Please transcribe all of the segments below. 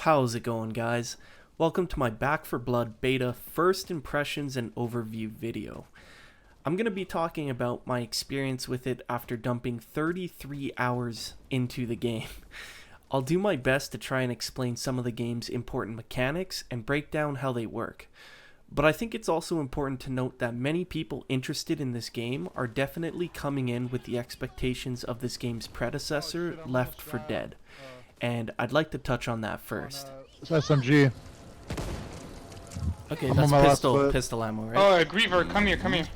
How's it going, guys? Welcome to my Back 4 Blood beta first impressions and overview video. I'm going to be talking about my experience with it after dumping 33 hours into the game. I'll do my best to try and explain some of the game's important mechanics and break down how they work. But I think it's also important to note that many people interested in this game are definitely coming in with the expectations of this game's predecessor, Left 4 Dead. And I'd like to touch on that first. It's SMG. Okay, I'm that's on my pistol ammo, right? Oh, Griever, come here. Coming.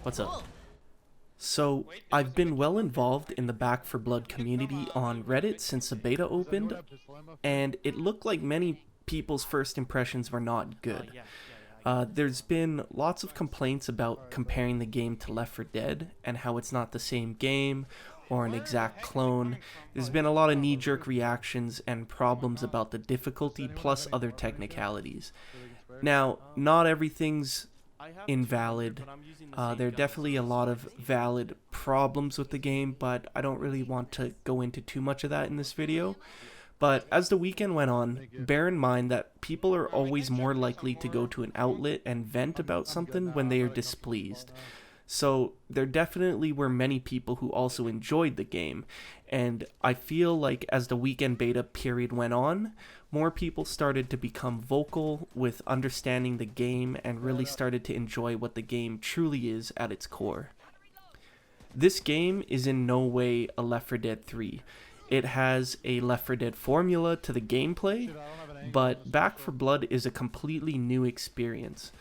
What's up? So, I've been well involved in the Back 4 Blood community on Reddit since the beta opened, and it looked like many people's first impressions were not good. There's been lots of complaints about comparing the game to Left 4 Dead and how it's not the same game or an exact clone. There's been a lot of knee-jerk reactions and problems about the difficulty plus other technicalities. Now, not everything's invalid. There are definitely a lot of valid problems with the game, but I don't really want to go into too much of that in this video. But as the weekend went on, bear in mind that people are always more likely to go to an outlet and vent about something when they are displeased. So there definitely were many people who also enjoyed the game, and I feel like as the weekend beta period went on, more people started to become vocal with understanding the game and really started to enjoy what the game truly is at its core. This game is in no way a Left 4 Dead 3. It has a Left 4 Dead formula to the gameplay, but Back 4 Blood is a completely new experience.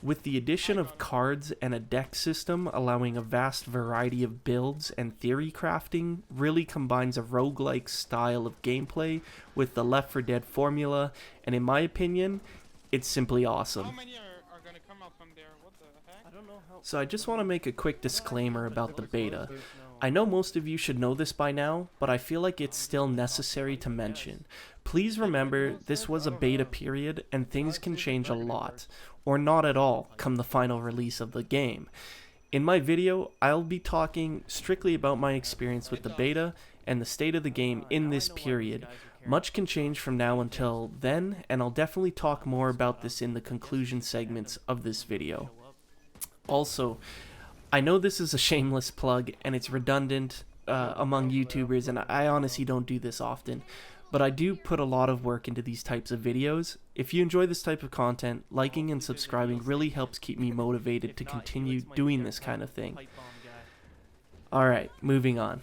With the addition of cards and a deck system allowing a vast variety of builds and theory crafting really combines a roguelike style of gameplay with the Left 4 Dead formula, and in my opinion, it's simply awesome. How many are gonna come out from there? What the heck? So I just want to make a quick disclaimer about the beta. I know most of you should know this by now, but I feel like it's still necessary to mention. Please remember, this was a beta period and things can change a lot, or not at all, come the final release of the game. In my video, I'll be talking strictly about my experience with the beta and the state of the game in this period. Much can change from now until then, and I'll definitely talk more about this in the conclusion segments of this video. Also, I know this is a shameless plug and it's redundant among YouTubers, and I honestly don't do this often, but I do put a lot of work into these types of videos. If you enjoy this type of content, liking and subscribing really helps keep me motivated to continue doing this kind of thing. Alright, moving on.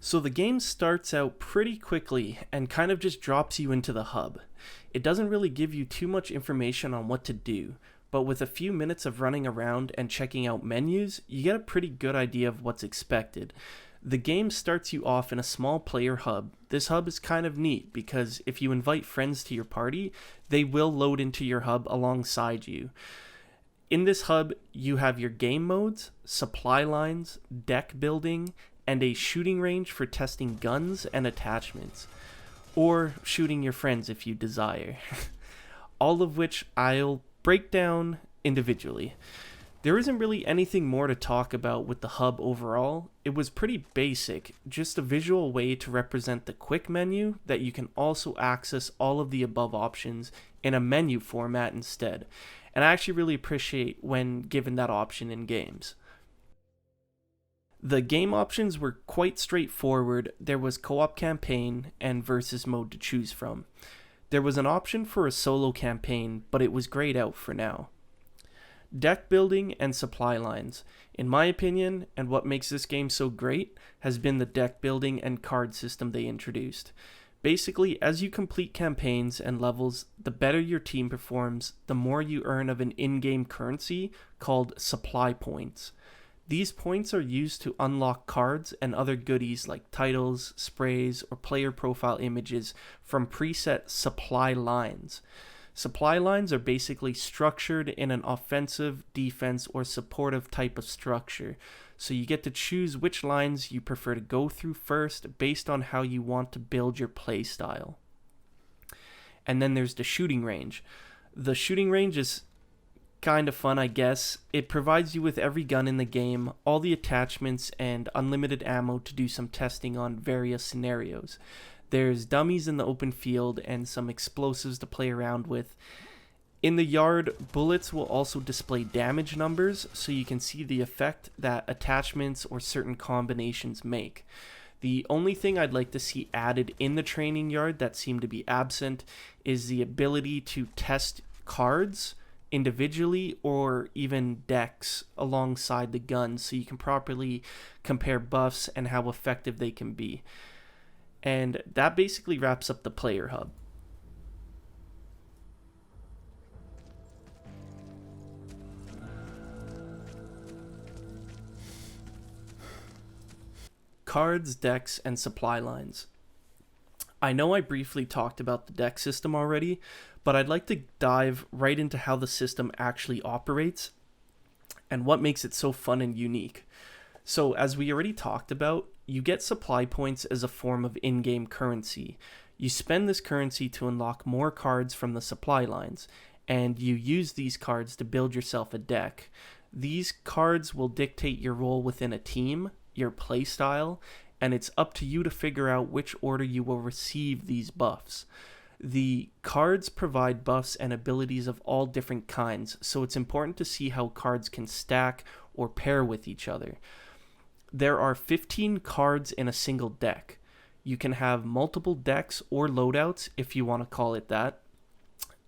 So the game starts out pretty quickly and kind of just drops you into the hub. It doesn't really give you too much information on what to do, but with a few minutes of running around and checking out menus, you get a pretty good idea of what's expected. The game starts you off in a small player hub. This hub is kind of neat because if you invite friends to your party, they will load into your hub alongside you. In this hub, you have your game modes, supply lines, deck building, and a shooting range for testing guns and attachments, or shooting your friends if you desire. All of which I'll break down individually. There isn't really anything more to talk about with the hub overall. It was pretty basic, just a visual way to represent the quick menu that you can also access all of the above options in a menu format instead. And I actually really appreciate when given that option in games. The game options were quite straightforward. There was co-op campaign and versus mode to choose from. There was an option for a solo campaign, but it was grayed out for now. Deck building and supply lines. In my opinion, and what makes this game so great, has been the deck building and card system they introduced. Basically, as you complete campaigns and levels, the better your team performs, the more you earn of an in-game currency called supply points. These points are used to unlock cards and other goodies like titles, sprays, or player profile images from preset supply lines. Supply lines are basically structured in an offensive, defense, or supportive type of structure, so you get to choose which lines you prefer to go through first based on how you want to build your playstyle. And then there's the shooting range. The shooting range is kind of fun, I guess. It provides you with every gun in the game, all the attachments, and unlimited ammo to do some testing on various scenarios. There's dummies in the open field and some explosives to play around with. In the yard, bullets will also display damage numbers so you can see the effect that attachments or certain combinations make. The only thing I'd like to see added in the training yard that seemed to be absent is the ability to test cards individually or even decks alongside the guns so you can properly compare buffs and how effective they can be. And that basically wraps up the player hub. Cards, decks, and supply lines. I know I briefly talked about the deck system already, but I'd like to dive right into how the system actually operates and what makes it so fun and unique. So, as we already talked about, you get supply points as a form of in-game currency. You spend this currency to unlock more cards from the supply lines, and you use these cards to build yourself a deck. These cards will dictate your role within a team, your playstyle, and it's up to you to figure out which order you will receive these buffs. The cards provide buffs and abilities of all different kinds, so it's important to see how cards can stack or pair with each other. There are 15 cards in a single deck. You can have multiple decks or loadouts if you want to call it that.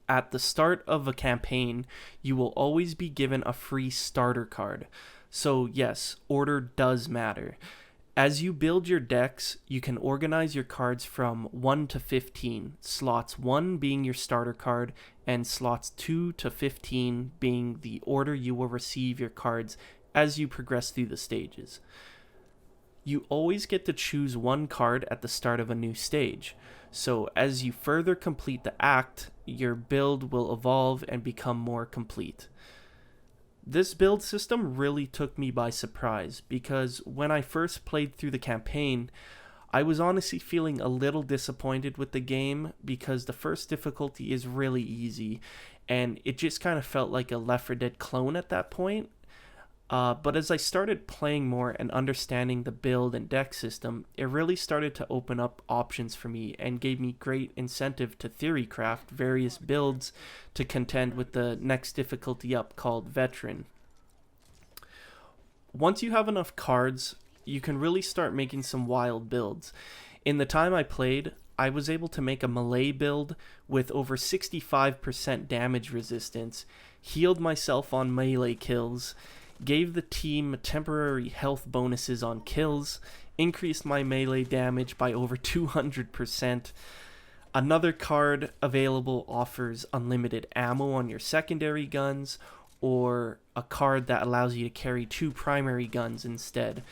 At the start of a campaign, you will always be given a free starter card. So yes, order does matter. As you build your decks, you can organize your cards from 1 to 15, slots 1 being your starter card, and slots 2 to 15 being the order you will receive your cards as you progress through the stages. You always get to choose one card at the start of a new stage, so as you further complete the act, your build will evolve and become more complete. This build system really took me by surprise because when I first played through the campaign, I was honestly feeling a little disappointed with the game because the first difficulty is really easy and it just kind of felt like a Left 4 Dead clone at that point. But as I started playing more and understanding the build and deck system, it really started to open up options for me and gave me great incentive to theorycraft various builds to contend with the next difficulty up called Veteran. Once you have enough cards, you can really start making some wild builds. In the time I played, I was able to make a melee build with over 65% damage resistance, healed myself on melee kills, gave the team temporary health bonuses on kills, increased my melee damage by over 200%. Another card available offers unlimited ammo on your secondary guns, or a card that allows you to carry 2 primary guns instead.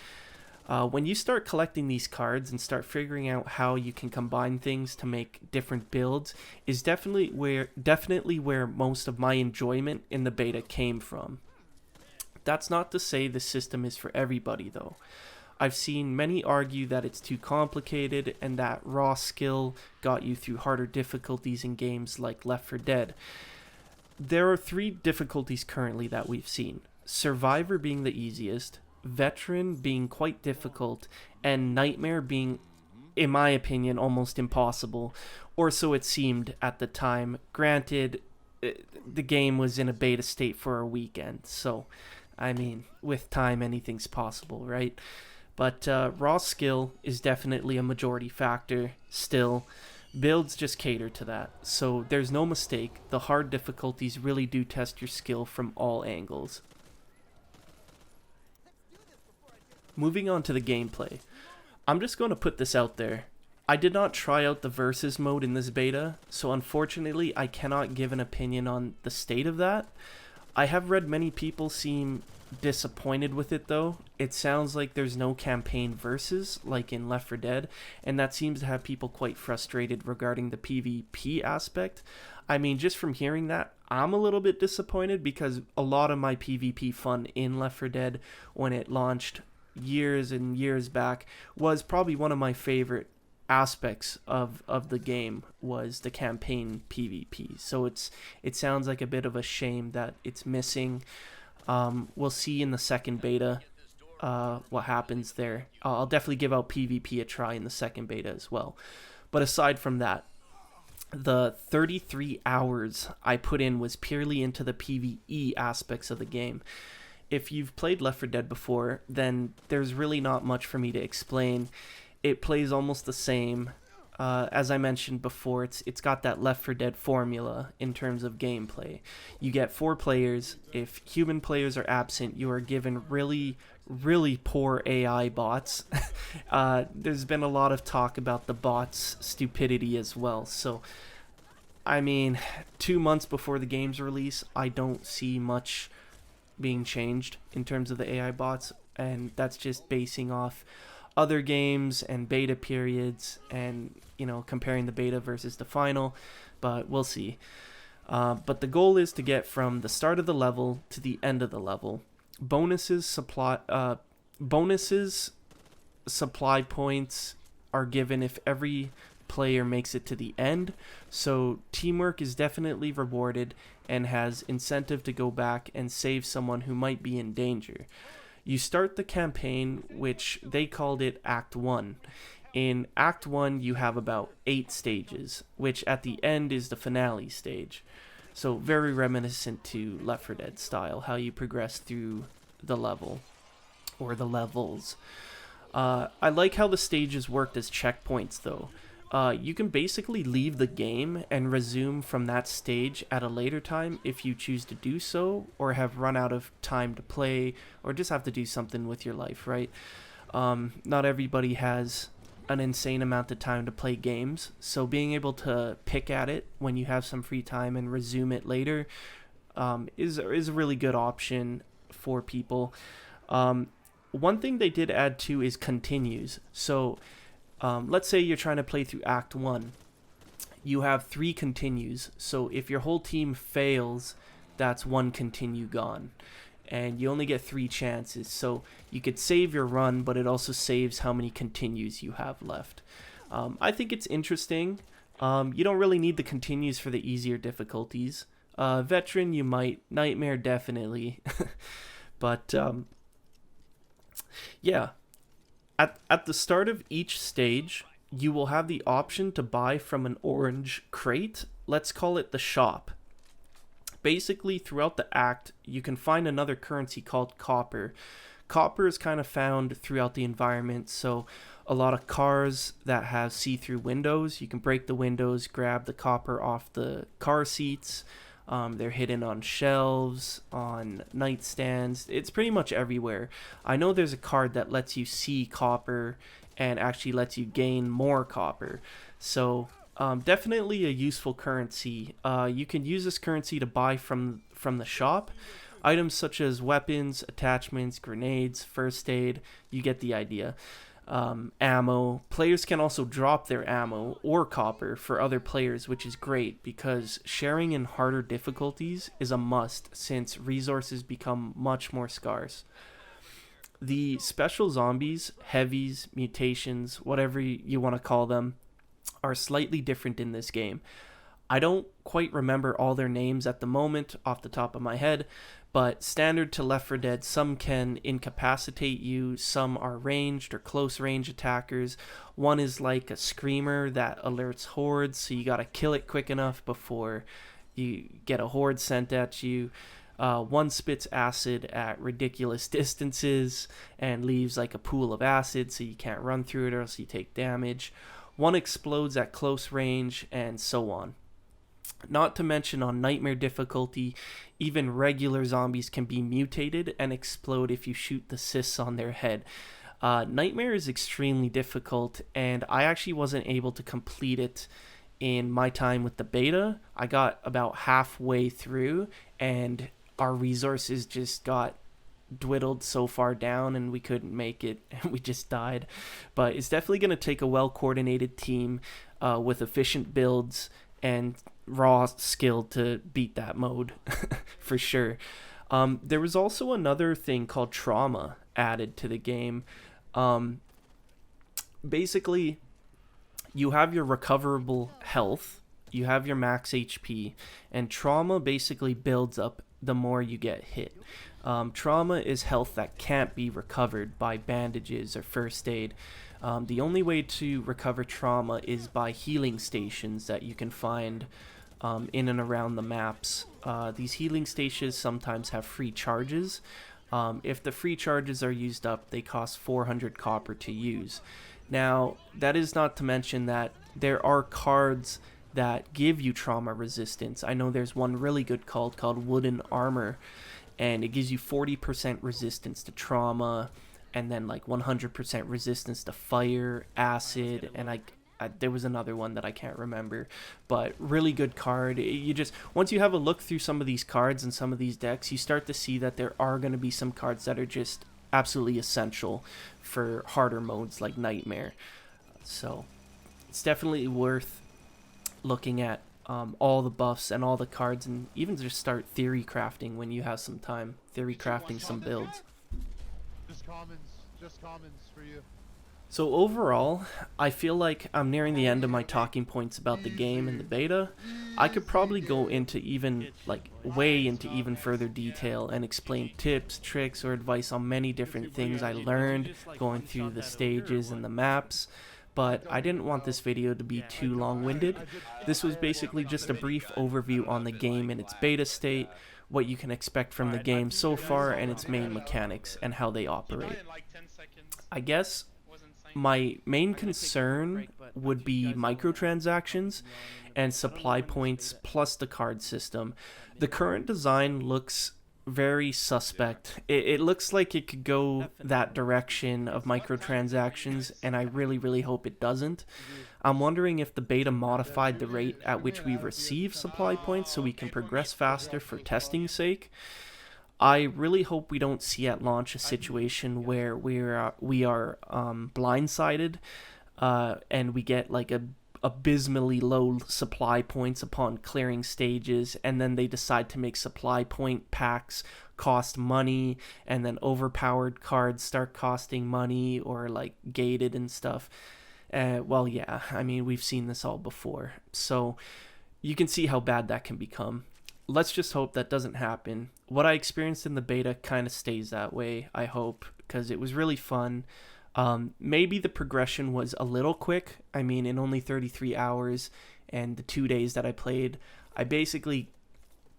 When you start collecting these cards and start figuring out how you can combine things to make different builds is definitely where most of my enjoyment in the beta came from. That's not to say the system is for everybody though. I've seen many argue that it's too complicated and that raw skill got you through harder difficulties in games like Left 4 Dead. There are 3 difficulties currently that we've seen. Survivor being the easiest, Veteran being quite difficult, and Nightmare being, in my opinion, almost impossible, or so it seemed at the time. Granted, the game was in a beta state for a weekend, so I mean, with time, anything's possible, right? But raw skill is definitely a majority factor still. Builds just cater to that, so there's no mistake. The hard difficulties really do test your skill from all angles. Moving on to the gameplay. I'm just going to put this out there. I did not try out the versus mode in this beta, so unfortunately I cannot give an opinion on the state of that. I have read many people seem disappointed with it though. It sounds like there's no campaign versus like in Left 4 Dead, and that seems to have people quite frustrated regarding the PvP aspect. I mean, just from hearing that, I'm a little bit disappointed because a lot of my PvP fun in Left 4 Dead when it launched years and years back was probably one of my favorite aspects of the game was the campaign PvP. So it sounds like a bit of a shame that it's missing. We'll see in the second beta what happens there. I'll definitely give out PvP a try in the second beta as well. But aside from that, the 33 hours I put in was purely into the PvE aspects of the game. If you've played Left 4 Dead before, then there's really not much for me to explain. It plays almost the same. As I mentioned before, it's got that Left 4 Dead formula in terms of gameplay. You get 4 players. If human players are absent, you are given really, really poor AI bots. There's been a lot of talk about the bots' stupidity as well. So, I mean, 2 months before the game's release, I don't see much being changed in terms of the AI bots, and that's just basing off other games and beta periods and, you know, comparing the beta versus the final, but we'll see. But the goal is to get from the start of the level to the end of the level. Bonuses, supply points are given if every player makes it to the end, so teamwork is definitely rewarded and has incentive to go back and save someone who might be in danger. You start the campaign, which they called it Act 1. In Act 1, you have about 8 stages, which at the end is the finale stage. So very reminiscent to Left 4 Dead style, how you progress through the level, or the levels. I like how the stages worked as checkpoints, though. You can basically leave the game and resume from that stage at a later time if you choose to do so, or have run out of time to play, or just have to do something with your life, right? Not everybody has an insane amount of time to play games, so being able to pick at it when you have some free time and resume it later is a really good option for people. One thing they did add too is continues. So let's say you're trying to play through Act 1. You have 3 continues. So if your whole team fails, that's 1 continue gone. And you only get 3 chances. So you could save your run, but it also saves how many continues you have left. I think it's interesting. You don't really need the continues for the easier difficulties. Veteran, you might. Nightmare, definitely. But yeah. At the start of each stage, you will have the option to buy from an orange crate. Let's call it the shop. Basically, throughout the act, you can find another currency called copper. Copper is kind of found throughout the environment, so a lot of cars that have see-through windows, you can break the windows, grab the copper off the car seats. They're hidden on shelves, on nightstands. It's pretty much everywhere. I know there's a card that lets you see copper and actually lets you gain more copper. So definitely a useful currency. You can use this currency to buy from the shop. Items such as weapons, attachments, grenades, first aid. You get the idea. Ammo. Players can also drop their ammo or copper for other players, which is great because sharing in harder difficulties is a must since resources become much more scarce. The special zombies, heavies, mutations, whatever you want to call them, are slightly different in this game. I don't quite remember all their names at the moment off the top of my head, but standard to Left 4 Dead, some can incapacitate you, some are ranged or close range attackers. One is like a screamer that alerts hordes, so you gotta kill it quick enough before you get a horde sent at you. One spits acid at ridiculous distances and leaves like a pool of acid, so you can't run through it or else you take damage. One explodes at close range, and so on. Not to mention on nightmare difficulty, even regular zombies can be mutated and explode if you shoot the cysts on their head. Nightmare is extremely difficult, and I actually wasn't able to complete it in my time with the beta. I got about halfway through, and our resources just got dwindled so far down and we couldn't make it and we just died. But it's definitely going to take a well-coordinated team with efficient builds and raw skill to beat that mode for sure. There was also another thing called trauma added to the game. Basically, you have your recoverable health, you have your max HP, and trauma basically builds up the more you get hit. Trauma is health that can't be recovered by bandages or first aid. The only way to recover trauma is by healing stations that you can find in and around the maps. These healing stations sometimes have free charges. If the free charges are used up, they cost 400 copper to use. Now, that is not to mention that there are cards that give you trauma resistance. I know there's one really good card called Wooden Armor, and it gives you 40% resistance to trauma, and then like 100% resistance to fire, acid, and there was another one that I can't remember, but really good card. You just, once you have a look through some of these cards and some of these decks, you start to see that there are going to be some cards that are just absolutely essential for harder modes like Nightmare. So it's definitely worth looking at all the buffs and all the cards, and even just start theory crafting when you have some time. Theory crafting some builds. Just commons for you. So overall, I feel like I'm nearing the end of my talking points about the game and the beta. I could probably go into even, like, way into even further detail and explain tips, tricks, or advice on many different things I learned going through the stages and the maps. But I didn't want this video to be too long-winded. This was basically just a brief overview on the game in its beta state, what you can expect from the game so far, and its main mechanics and how they operate. I guess my main concern would be microtransactions and supply points plus the card system. The current design looks very suspect. It looks like it could go that direction of microtransactions, and I really hope it doesn't. I'm wondering if the beta modified the rate at which we receive supply points so we can progress faster for testing's sake. I really hope we don't see at launch a situation where we are blindsided and we get like abysmally low supply points upon clearing stages, and then they decide to make supply point packs cost money, and then overpowered cards start costing money, or like gated and stuff. Well, yeah, I mean, we've seen this all before, so you can see how bad that can become. Let's just hope that doesn't happen. What I experienced in the beta kind of stays that way, I hope, because it was really fun. Maybe the progression was a little quick. I mean, in only 33 hours and the 2 days that I played, I basically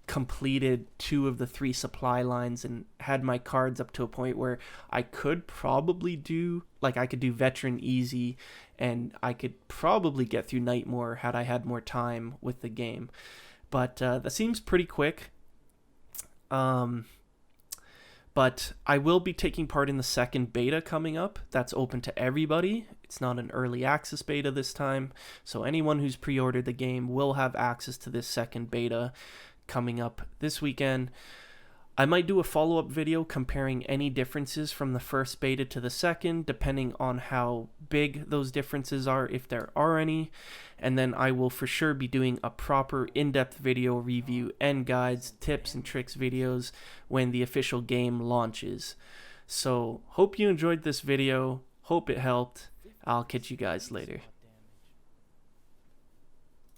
completed 2 of the 3 supply lines and had my cards up to a point where I could probably do, like, I could do veteran easy, and I could probably get through Nightmare had I had more time with the game. But that seems pretty quick. But I will be taking part in the second beta coming up. That's open to everybody. It's not an early access beta this time. So anyone who's pre-ordered the game will have access to this second beta coming up this weekend. I might do a follow-up video comparing any differences from the first beta to the second, depending on how big those differences are, if there are any. And then I will for sure be doing a proper in-depth video review and guides, tips, and tricks videos when the official game launches. So, hope you enjoyed this video. Hope it helped. I'll catch you guys later.